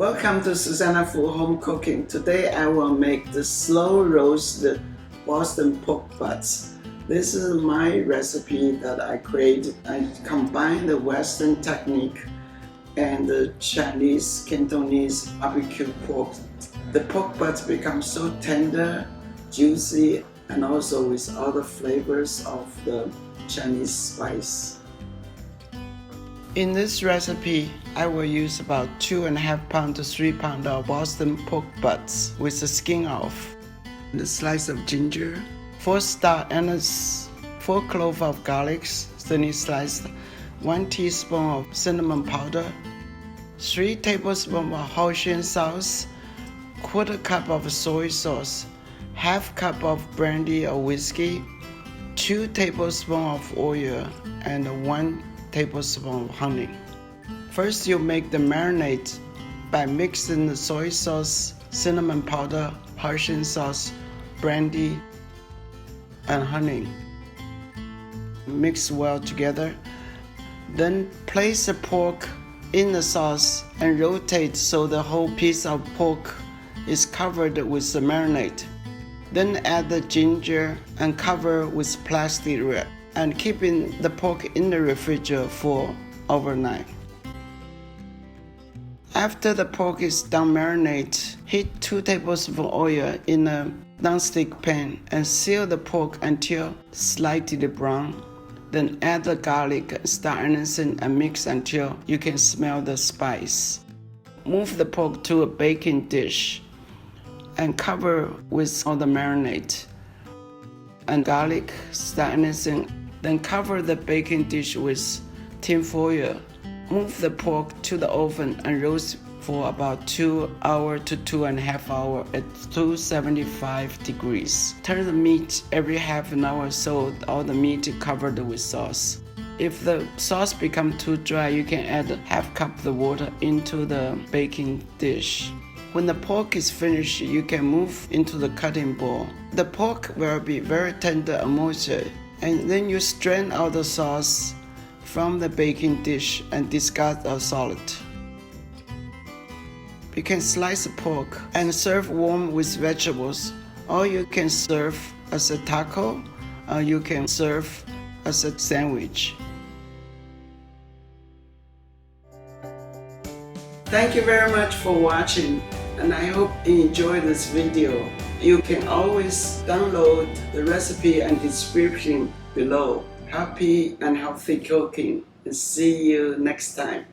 Welcome to Susanna Foo Home Cooking. Today I will make the slow roasted Boston pork butts. This is my recipe that I created. I combine the Western technique and the Chinese Cantonese barbecue pork. The pork butts become so tender, juicy, and also with all the flavors of the Chinese spice. In this recipe, I will use about 2.5 pounds to 3 pounds of Boston pork butts with the skin off, a slice of ginger, 4 star anise, 4 cloves of garlic, thinly sliced, 1 teaspoon of cinnamon powder, 3 tablespoons of Hoisin sauce, 1/4 cup of soy sauce, 1/2 cup of brandy or whiskey, 2 tablespoons of oil, and 1 tablespoon of honey. First, you make the marinade by mixing the soy sauce, cinnamon powder, Hoisin sauce, brandy, and honey. Mix well together. Then place the pork in the sauce and rotate so the whole piece of pork is covered with the marinade. Then add the ginger and cover with plastic wrap and keeping the pork in the refrigerator for overnight. After the pork is done marinate, heat 2 tablespoons of oil in a non-stick pan and sear the pork until slightly brown. Then add the garlic, star anise, and mix until you can smell the spice. Move the pork to a baking dish and cover with all the marinade and garlic, star anise. Then cover the baking dish with tin foil. Move the pork to the oven and roast for about 2 hours to 2.5 hours at 275 degrees. Turn the meat every half an hour so all the meat is covered with sauce. If the sauce becomes too dry, you can add 1/2 cup of the water into the baking dish. When the pork is finished, you can move into the cutting board. The pork will be very tender and moist, and then you strain out the sauce from the baking dish and discard the salt. You can slice the pork and serve warm with vegetables, or you can serve as a taco, or you can serve as a sandwich. Thank you very much for watching, and I hope you enjoyed this video. You can always download the recipe and description below. Happy and healthy cooking, and see you next time.